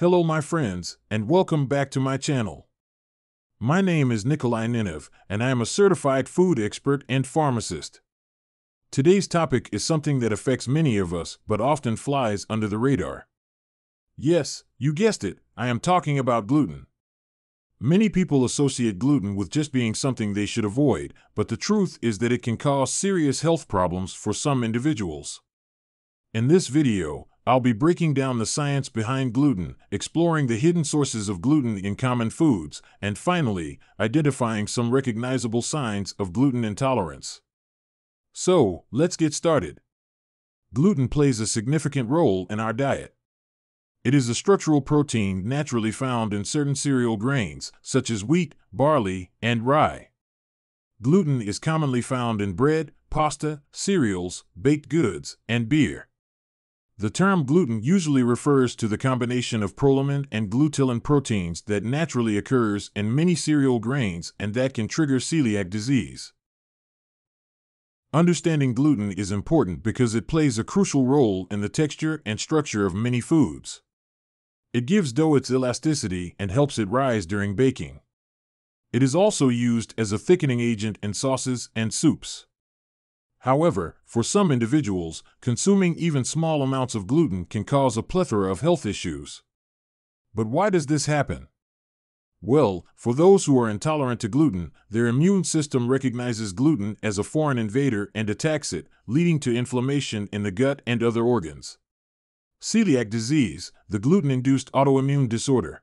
Hello my friends, and welcome back to my channel. My name is Nikolai Ninev, and I am a certified food expert and pharmacist. Today's topic is something that affects many of us, but often flies under the radar. Yes, you guessed it, I am talking about gluten. Many people associate gluten with just being something they should avoid, but the truth is that it can cause serious health problems for some individuals. In this video, I'll be breaking down the science behind gluten, exploring the hidden sources of gluten in common foods, and finally, identifying some recognizable signs of gluten intolerance. So, let's get started. Gluten plays a significant role in our diet. It is a structural protein naturally found in certain cereal grains, such as wheat, barley, and rye. Gluten is commonly found in bread, pasta, cereals, baked goods, and beer. The term gluten usually refers to the combination of prolamine and glutenin proteins that naturally occurs in many cereal grains and that can trigger celiac disease. Understanding gluten is important because it plays a crucial role in the texture and structure of many foods. It gives dough its elasticity and helps it rise during baking. It is also used as a thickening agent in sauces and soups. However, for some individuals, consuming even small amounts of gluten can cause a plethora of health issues. But why does this happen? Well, for those who are intolerant to gluten, their immune system recognizes gluten as a foreign invader and attacks it, leading to inflammation in the gut and other organs. Celiac disease, the gluten-induced autoimmune disorder.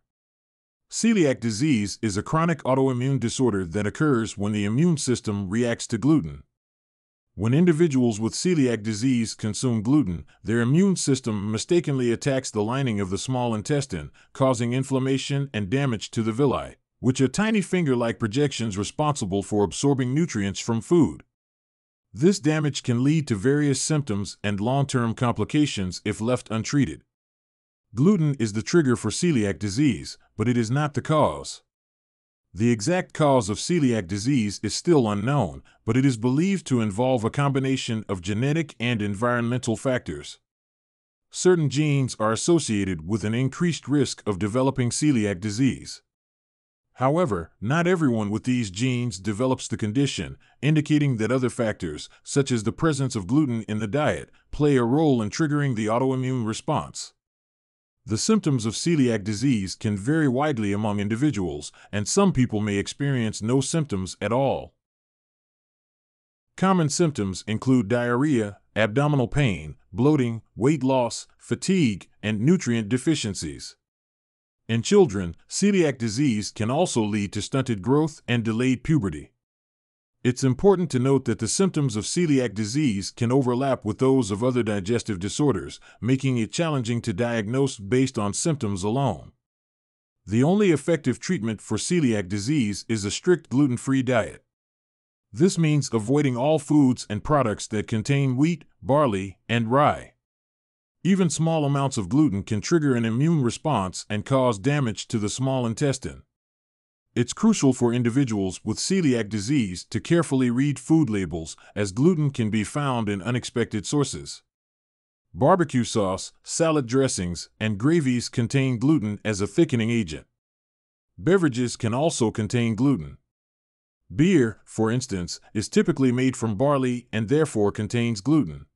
Celiac disease is a chronic autoimmune disorder that occurs when the immune system reacts to gluten. When individuals with celiac disease consume gluten, their immune system mistakenly attacks the lining of the small intestine, causing inflammation and damage to the villi, which are tiny finger-like projections responsible for absorbing nutrients from food. This damage can lead to various symptoms and long-term complications if left untreated. Gluten is the trigger for celiac disease, but it is not the cause. The exact cause of celiac disease is still unknown, but it is believed to involve a combination of genetic and environmental factors. Certain genes are associated with an increased risk of developing celiac disease. However, not everyone with these genes develops the condition, indicating that other factors, such as the presence of gluten in the diet, play a role in triggering the autoimmune response. The symptoms of celiac disease can vary widely among individuals, and some people may experience no symptoms at all. Common symptoms include diarrhea, abdominal pain, bloating, weight loss, fatigue, and nutrient deficiencies. In children, celiac disease can also lead to stunted growth and delayed puberty. It's important to note that the symptoms of celiac disease can overlap with those of other digestive disorders, making it challenging to diagnose based on symptoms alone. The only effective treatment for celiac disease is a strict gluten-free diet. This means avoiding all foods and products that contain wheat, barley, and rye. Even small amounts of gluten can trigger an immune response and cause damage to the small intestine. It's crucial for individuals with celiac disease to carefully read food labels, as gluten can be found in unexpected sources. Barbecue sauce, salad dressings, and gravies contain gluten as a thickening agent. Beverages can also contain gluten. Beer, for instance, is typically made from barley and therefore contains gluten.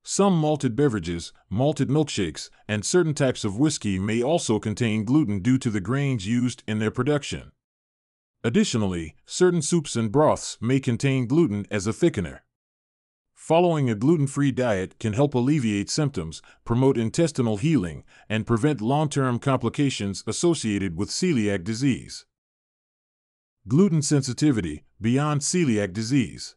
Some malted beverages, malted milkshakes, and certain types of whiskey may also contain gluten due to the grains used in their production. Additionally, certain soups and broths may contain gluten as a thickener. Following a gluten-free diet can help alleviate symptoms, promote intestinal healing, and prevent long-term complications associated with celiac disease. Gluten sensitivity, beyond celiac disease.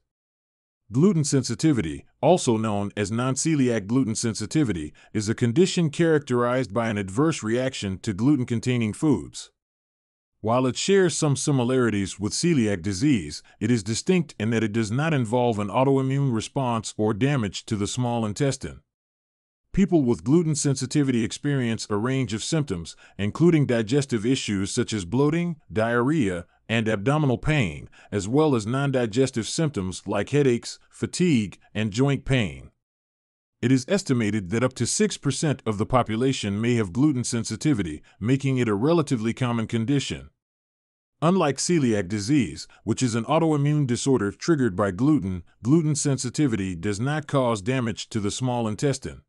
Gluten sensitivity, also known as non-celiac gluten sensitivity, is a condition characterized by an adverse reaction to gluten-containing foods. While it shares some similarities with celiac disease, it is distinct in that it does not involve an autoimmune response or damage to the small intestine. People with gluten sensitivity experience a range of symptoms, including digestive issues such as bloating, diarrhea, and abdominal pain, as well as non-digestive symptoms like headaches, fatigue, and joint pain. It is estimated that up to 6% of the population may have gluten sensitivity, making it a relatively common condition. Unlike celiac disease, which is an autoimmune disorder triggered by gluten, gluten sensitivity does not cause damage to the small intestine.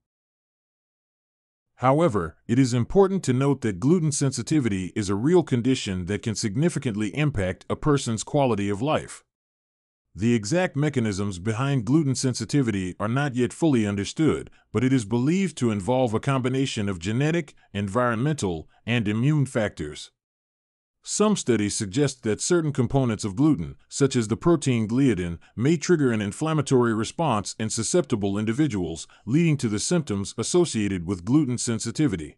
However, it is important to note that gluten sensitivity is a real condition that can significantly impact a person's quality of life. The exact mechanisms behind gluten sensitivity are not yet fully understood, but it is believed to involve a combination of genetic, environmental, and immune factors. Some studies suggest that certain components of gluten, such as the protein gluten, may trigger an inflammatory response in susceptible individuals, leading to the symptoms associated with gluten sensitivity.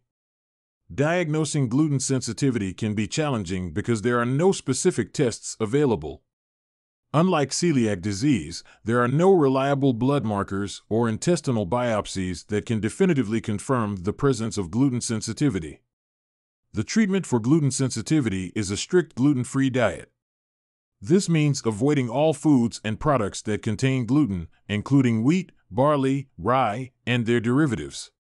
Diagnosing gluten sensitivity can be challenging because there are no specific tests available. Unlike celiac disease, there are no reliable blood markers or intestinal biopsies that can definitively confirm the presence of gluten sensitivity. The treatment for gluten sensitivity is a strict gluten-free diet. This means avoiding all foods and products that contain gluten, including wheat, barley, rye, and their derivatives.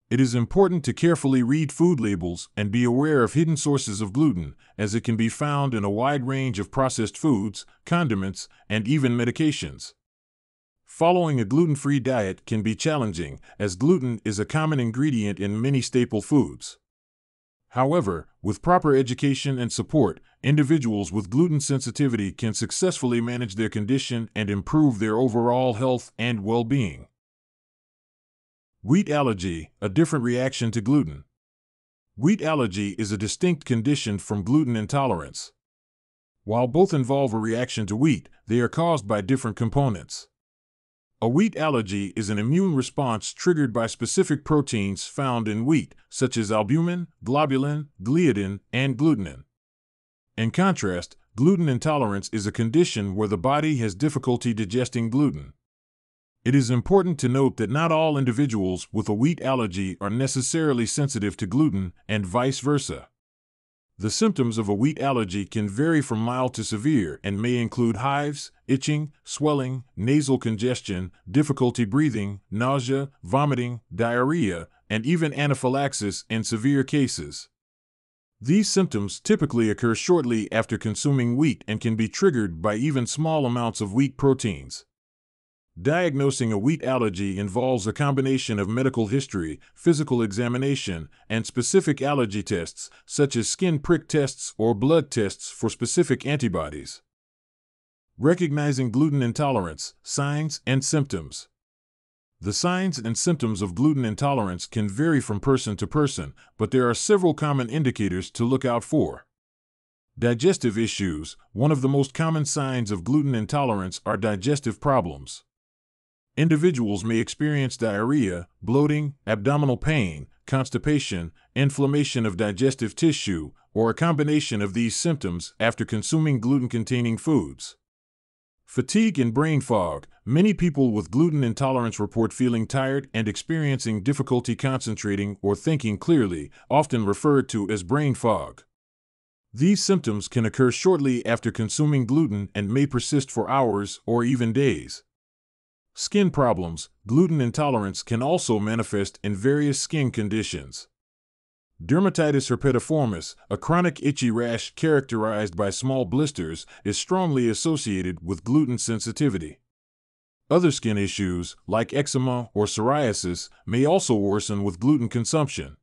It is important to carefully read food labels and be aware of hidden sources of gluten, as it can be found in a wide range of processed foods, condiments, and even medications. Following a gluten-free diet can be challenging, as gluten is a common ingredient in many staple foods. However, with proper education and support, individuals with gluten sensitivity can successfully manage their condition and improve their overall health and well-being. Wheat allergy, a different reaction to gluten. Wheat allergy is a distinct condition from gluten intolerance. While both involve a reaction to wheat, they are caused by different components. A wheat allergy is an immune response triggered by specific proteins found in wheat, such as albumin, globulin, gliadin, and glutenin. In contrast, gluten intolerance is a condition where the body has difficulty digesting gluten. It is important to note that not all individuals with a wheat allergy are necessarily sensitive to gluten, and vice versa. The symptoms of a wheat allergy can vary from mild to severe and may include hives, itching, swelling, nasal congestion, difficulty breathing, nausea, vomiting, diarrhea, and even anaphylaxis in severe cases. These symptoms typically occur shortly after consuming wheat and can be triggered by even small amounts of wheat proteins. Diagnosing a wheat allergy involves a combination of medical history, physical examination, and specific allergy tests, such as skin prick tests or blood tests for specific antibodies. Recognizing gluten intolerance, signs and symptoms. The signs and symptoms of gluten intolerance can vary from person to person, but there are several common indicators to look out for. Digestive issues. One of the most common signs of gluten intolerance are digestive problems. Individuals may experience diarrhea, bloating, abdominal pain, constipation, inflammation of digestive tissue, or a combination of these symptoms after consuming gluten-containing foods. Fatigue and brain fog. Many people with gluten intolerance report feeling tired and experiencing difficulty concentrating or thinking clearly, often referred to as brain fog. These symptoms can occur shortly after consuming gluten and may persist for hours or even days. Skin problems. Gluten intolerance can also manifest in various skin conditions. Dermatitis herpetiformis, a chronic itchy rash characterized by small blisters, is strongly associated with gluten sensitivity. Other skin issues, like eczema or psoriasis, may also worsen with gluten consumption.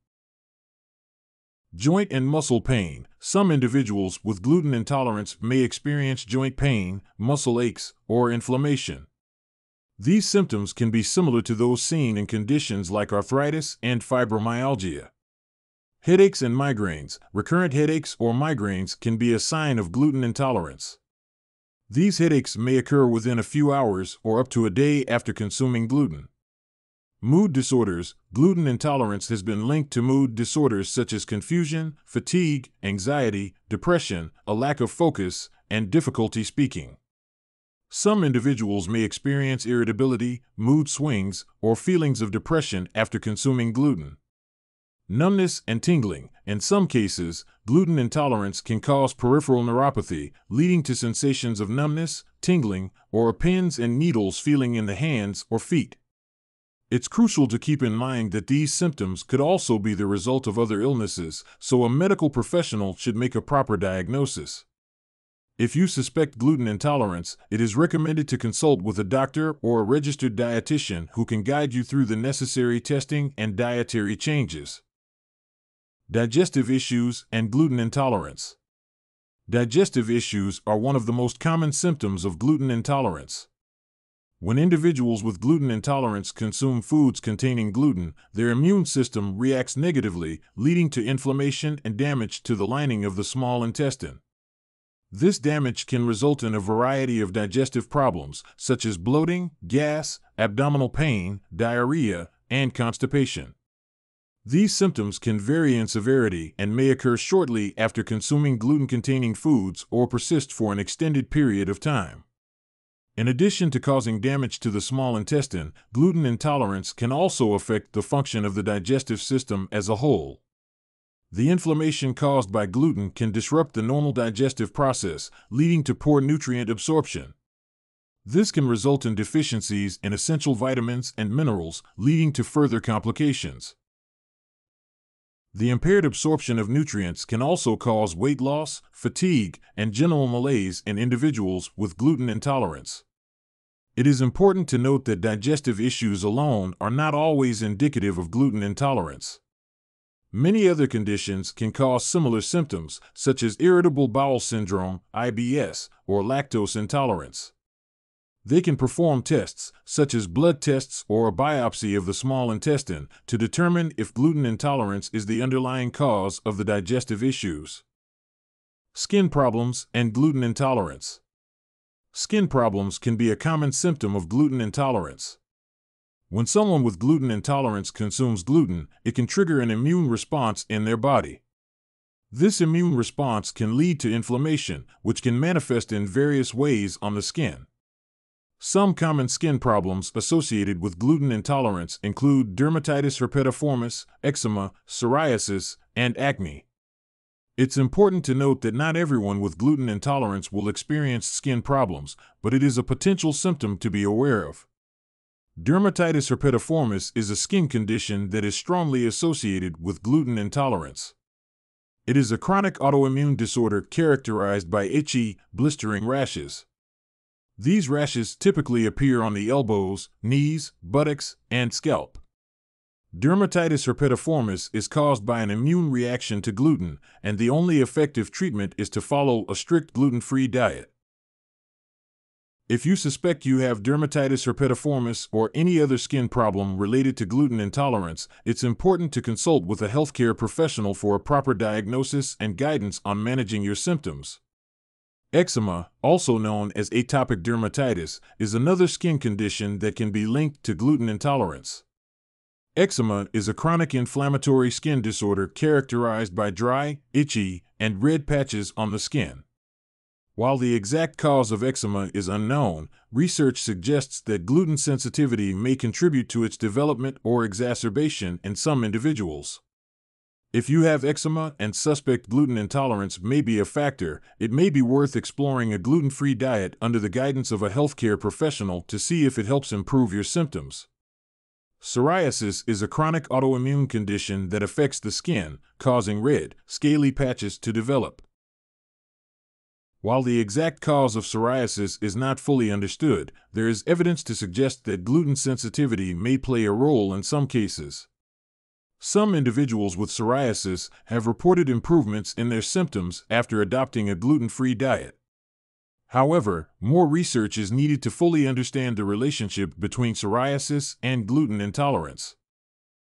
Joint and muscle pain. Some individuals with gluten intolerance may experience joint pain, muscle aches, or inflammation. These symptoms can be similar to those seen in conditions like arthritis and fibromyalgia. Headaches and migraines. Recurrent headaches or migraines can be a sign of gluten intolerance. These headaches may occur within a few hours or up to a day after consuming gluten. Mood disorders. Gluten intolerance has been linked to mood disorders such as confusion, fatigue, anxiety, depression, a lack of focus, and difficulty speaking. Some individuals may experience irritability, mood swings, or feelings of depression after consuming gluten. Numbness and tingling. In some cases, gluten intolerance can cause peripheral neuropathy, leading to sensations of numbness, tingling, or a pins and needles feeling in the hands or feet. It's crucial to keep in mind that these symptoms could also be the result of other illnesses, so a medical professional should make a proper diagnosis. If you suspect gluten intolerance, it is recommended to consult with a doctor or a registered dietitian who can guide you through the necessary testing and dietary changes. Digestive issues and gluten intolerance. Digestive issues are one of the most common symptoms of gluten intolerance. When individuals with gluten intolerance consume foods containing gluten, their immune system reacts negatively, leading to inflammation and damage to the lining of the small intestine. This damage can result in a variety of digestive problems, such as bloating, gas, abdominal pain, diarrhea, and constipation. These symptoms can vary in severity and may occur shortly after consuming gluten-containing foods or persist for an extended period of time. In addition to causing damage to the small intestine, gluten intolerance can also affect the function of the digestive system as a whole. The inflammation caused by gluten can disrupt the normal digestive process, leading to poor nutrient absorption. This can result in deficiencies in essential vitamins and minerals, leading to further complications. The impaired absorption of nutrients can also cause weight loss, fatigue, and general malaise in individuals with gluten intolerance. It is important to note that digestive issues alone are not always indicative of gluten intolerance. Many other conditions can cause similar symptoms, such as irritable bowel syndrome, IBS, or lactose intolerance. They can perform tests, such as blood tests or a biopsy of the small intestine, to determine if gluten intolerance is the underlying cause of the digestive issues. Skin problems and gluten intolerance. Skin problems can be a common symptom of gluten intolerance. When someone with gluten intolerance consumes gluten, it can trigger an immune response in their body. This immune response can lead to inflammation, which can manifest in various ways on the skin. Some common skin problems associated with gluten intolerance include dermatitis herpetiformis, eczema, psoriasis, and acne. It's important to note that not everyone with gluten intolerance will experience skin problems, but it is a potential symptom to be aware of. Dermatitis herpetiformis is a skin condition that is strongly associated with gluten intolerance. It is a chronic autoimmune disorder characterized by itchy, blistering rashes. These rashes typically appear on the elbows, knees, buttocks, and scalp. Dermatitis herpetiformis is caused by an immune reaction to gluten, and the only effective treatment is to follow a strict gluten-free diet. If you suspect you have dermatitis herpetiformis or any other skin problem related to gluten intolerance, it's important to consult with a healthcare professional for a proper diagnosis and guidance on managing your symptoms. Eczema, also known as atopic dermatitis, is another skin condition that can be linked to gluten intolerance. Eczema is a chronic inflammatory skin disorder characterized by dry, itchy, and red patches on the skin. While the exact cause of eczema is unknown, research suggests that gluten sensitivity may contribute to its development or exacerbation in some individuals. If you have eczema and suspect gluten intolerance may be a factor, it may be worth exploring a gluten-free diet under the guidance of a healthcare professional to see if it helps improve your symptoms. Psoriasis is a chronic autoimmune condition that affects the skin, causing red, scaly patches to develop. While the exact cause of psoriasis is not fully understood, there is evidence to suggest that gluten sensitivity may play a role in some cases. Some individuals with psoriasis have reported improvements in their symptoms after adopting a gluten-free diet. However, more research is needed to fully understand the relationship between psoriasis and gluten intolerance.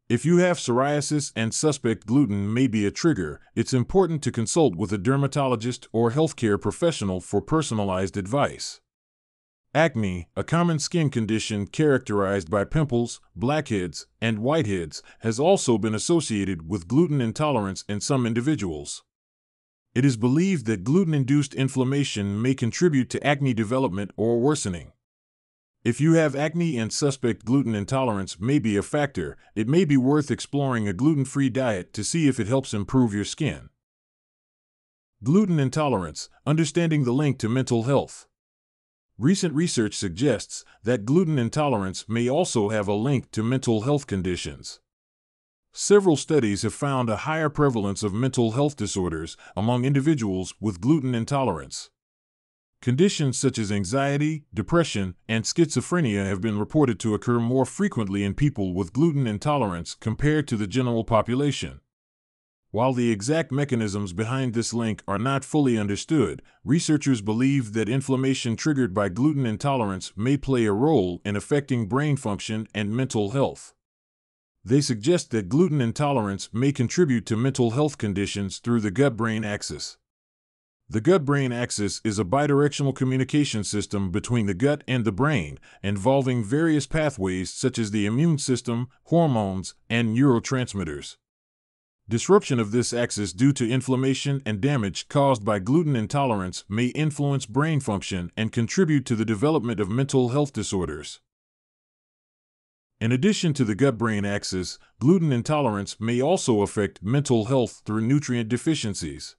If you have psoriasis and suspect gluten may be a trigger, it's important to consult with a dermatologist or healthcare professional for personalized advice. Acne, a common skin condition characterized by pimples, blackheads, and whiteheads, has also been associated with gluten intolerance in some individuals. It is believed that gluten-induced inflammation may contribute to acne development or worsening. If you have acne and suspect gluten intolerance may be a factor, it may be worth exploring a gluten-free diet to see if it helps improve your skin. Gluten intolerance, understanding the link to mental health. Recent research suggests that gluten intolerance may also have a link to mental health conditions. Several studies have found a higher prevalence of mental health disorders among individuals with gluten intolerance. Conditions such as anxiety, depression, and schizophrenia have been reported to occur more frequently in people with gluten intolerance compared to the general population. While the exact mechanisms behind this link are not fully understood, researchers believe that inflammation triggered by gluten intolerance may play a role in affecting brain function and mental health. They suggest that gluten intolerance may contribute to mental health conditions through the gut-brain axis. The gut-brain axis is a bidirectional communication system between the gut and the brain, involving various pathways such as the immune system, hormones, and neurotransmitters. Disruption of this axis due to inflammation and damage caused by gluten intolerance may influence brain function and contribute to the development of mental health disorders. In addition to the gut-brain axis, gluten intolerance may also affect mental health through nutrient deficiencies.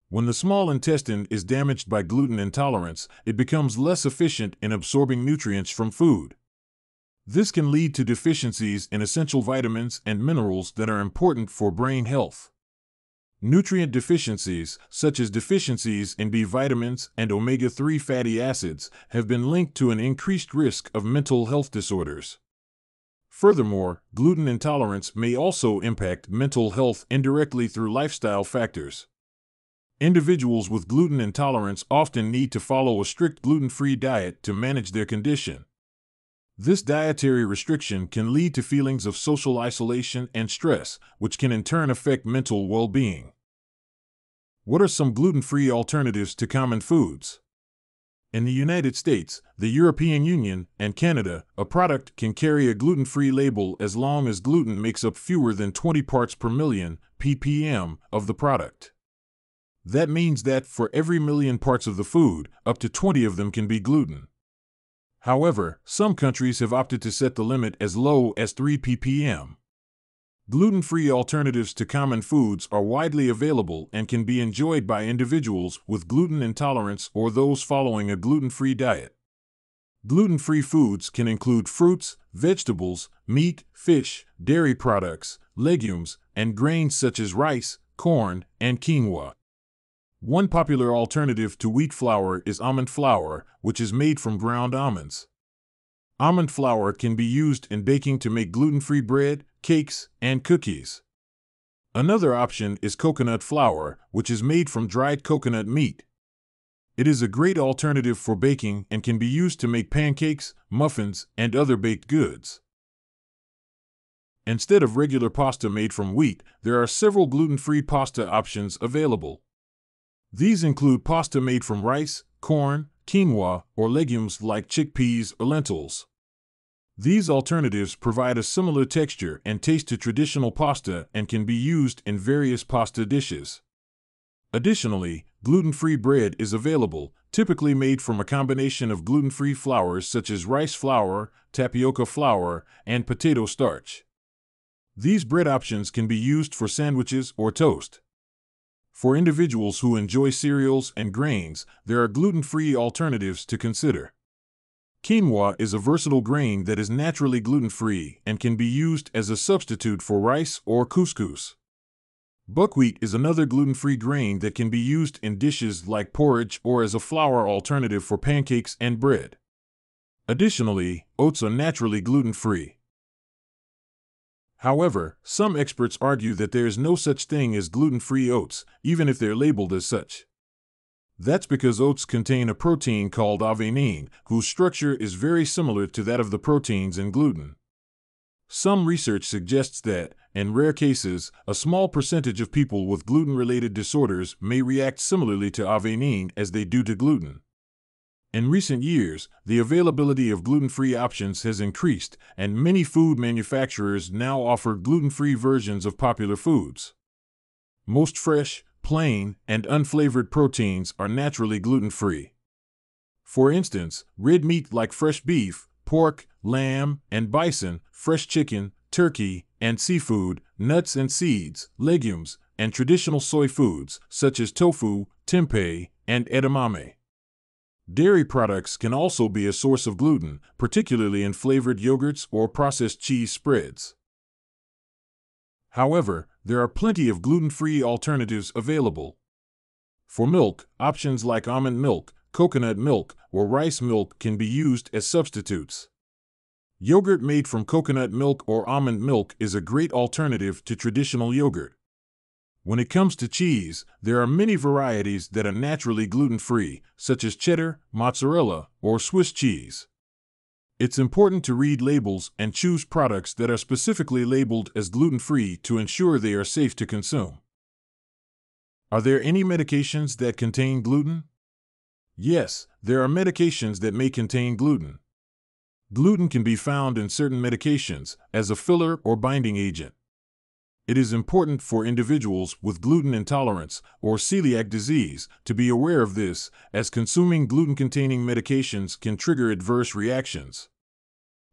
When the small intestine is damaged by gluten intolerance, it becomes less efficient in absorbing nutrients from food. This can lead to deficiencies in essential vitamins and minerals that are important for brain health. Nutrient deficiencies, such as deficiencies in B vitamins and omega-3 fatty acids, have been linked to an increased risk of mental health disorders. Furthermore, gluten intolerance may also impact mental health indirectly through lifestyle factors. Individuals with gluten intolerance often need to follow a strict gluten-free diet to manage their condition. This dietary restriction can lead to feelings of social isolation and stress, which can in turn affect mental well-being. What are some gluten-free alternatives to common foods? In the United States, the European Union, and Canada, a product can carry a gluten-free label as long as gluten makes up fewer than 20 parts per million, ppm, of the product. That means that for every million parts of the food, up to 20 of them can be gluten. However, some countries have opted to set the limit as low as 3 ppm. Gluten-free alternatives to common foods are widely available and can be enjoyed by individuals with gluten intolerance or those following a gluten-free diet. Gluten-free foods can include fruits, vegetables, meat, fish, dairy products, legumes, and grains such as rice, corn, and quinoa. One popular alternative to wheat flour is almond flour, which is made from ground almonds. Almond flour can be used in baking to make gluten-free bread, cakes, and cookies. Another option is coconut flour, which is made from dried coconut meat. It is a great alternative for baking and can be used to make pancakes, muffins, and other baked goods. Instead of regular pasta made from wheat, there are several gluten-free pasta options available. These include pasta made from rice, corn, quinoa, or legumes like chickpeas or lentils. These alternatives provide a similar texture and taste to traditional pasta and can be used in various pasta dishes. Additionally, gluten-free bread is available, typically made from a combination of gluten-free flours such as rice flour, tapioca flour, and potato starch. These bread options can be used for sandwiches or toast. For individuals who enjoy cereals and grains, there are gluten-free alternatives to consider. Quinoa is a versatile grain that is naturally gluten-free and can be used as a substitute for rice or couscous. Buckwheat is another gluten-free grain that can be used in dishes like porridge or as a flour alternative for pancakes and bread. Additionally, oats are naturally gluten-free. However, some experts argue that there is no such thing as gluten-free oats, even if they're labeled as such. That's because oats contain a protein called avenin, whose structure is very similar to that of the proteins in gluten. Some research suggests that, in rare cases, a small percentage of people with gluten-related disorders may react similarly to avenin as they do to gluten. In recent years, the availability of gluten-free options has increased, and many food manufacturers now offer gluten-free versions of popular foods. Most fresh, plain, and unflavored proteins are naturally gluten-free. For instance, red meat like fresh beef, pork, lamb, and bison, fresh chicken, turkey, and seafood, nuts and seeds, legumes, and traditional soy foods such as tofu, tempeh, and edamame. Dairy products can also be a source of gluten, particularly in flavored yogurts or processed cheese spreads. However, there are plenty of gluten-free alternatives available. For milk, options like almond milk, coconut milk, or rice milk can be used as substitutes. Yogurt made from coconut milk or almond milk is a great alternative to traditional yogurt. When it comes to cheese, there are many varieties that are naturally gluten-free, such as cheddar, mozzarella, or Swiss cheese. It's important to read labels and choose products that are specifically labeled as gluten-free to ensure they are safe to consume. Are there any medications that contain gluten? Yes, there are medications that may contain gluten. Gluten can be found in certain medications as a filler or binding agent. It is important for individuals with gluten intolerance or celiac disease to be aware of this, as consuming gluten-containing medications can trigger adverse reactions.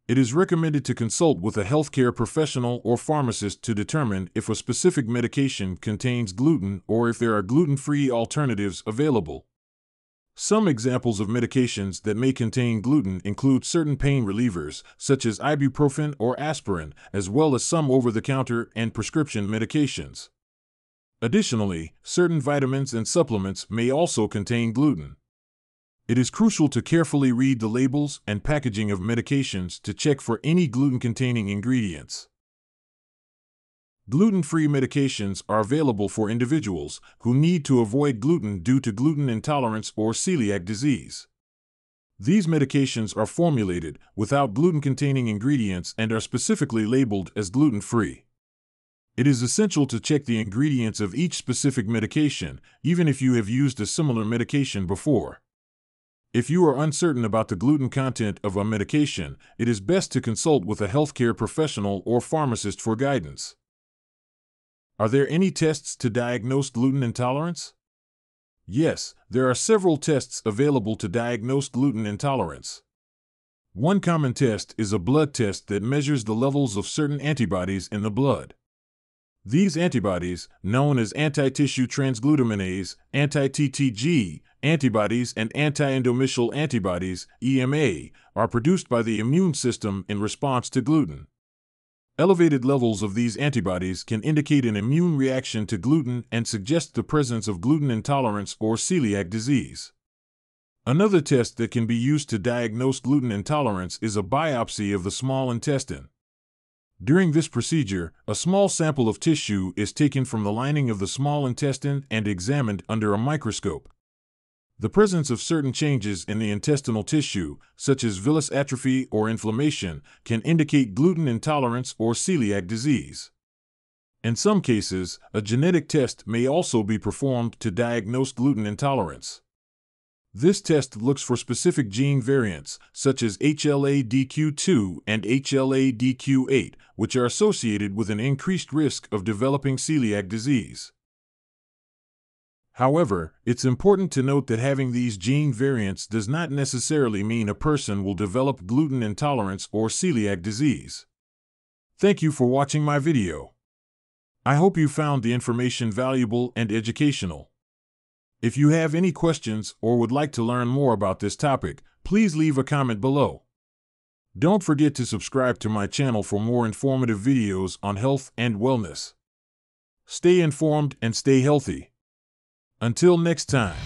It is recommended to consult with a healthcare professional or pharmacist to determine if a specific medication contains gluten or if there are gluten-free alternatives available. Some examples of medications that may contain gluten include certain pain relievers, such as ibuprofen or aspirin, as well as some over-the-counter and prescription medications. Additionally, certain vitamins and supplements may also contain gluten. It is crucial to carefully read the labels and packaging of medications to check for any gluten-containing ingredients. Gluten-free medications are available for individuals who need to avoid gluten due to gluten intolerance or celiac disease. These medications are formulated without gluten-containing ingredients and are specifically labeled as gluten-free. It is essential to check the ingredients of each specific medication, even if you have used a similar medication before. If you are uncertain about the gluten content of a medication, it is best to consult with a healthcare professional or pharmacist for guidance. Are there any tests to diagnose gluten intolerance? Yes, there are several tests available to diagnose gluten intolerance. One common test is a blood test that measures the levels of certain antibodies in the blood. These antibodies, known as anti-tissue transglutaminase, anti-TTG antibodies, and anti-endometrial antibodies, EMA, are produced by the immune system in response to gluten. Elevated levels of these antibodies can indicate an immune reaction to gluten and suggest the presence of gluten intolerance or celiac disease. Another test that can be used to diagnose gluten intolerance is a biopsy of the small intestine. During this procedure, a small sample of tissue is taken from the lining of the small intestine and examined under a microscope. The presence of certain changes in the intestinal tissue, such as villus atrophy or inflammation, can indicate gluten intolerance or celiac disease. In some cases, a genetic test may also be performed to diagnose gluten intolerance. This test looks for specific gene variants, such as HLA-DQ2 and HLA-DQ8, which are associated with an increased risk of developing celiac disease. However, it's important to note that having these gene variants does not necessarily mean a person will develop gluten intolerance or celiac disease. Thank you for watching my video. I hope you found the information valuable and educational. If you have any questions or would like to learn more about this topic, please leave a comment below. Don't forget to subscribe to my channel for more informative videos on health and wellness. Stay informed and stay healthy. Until next time.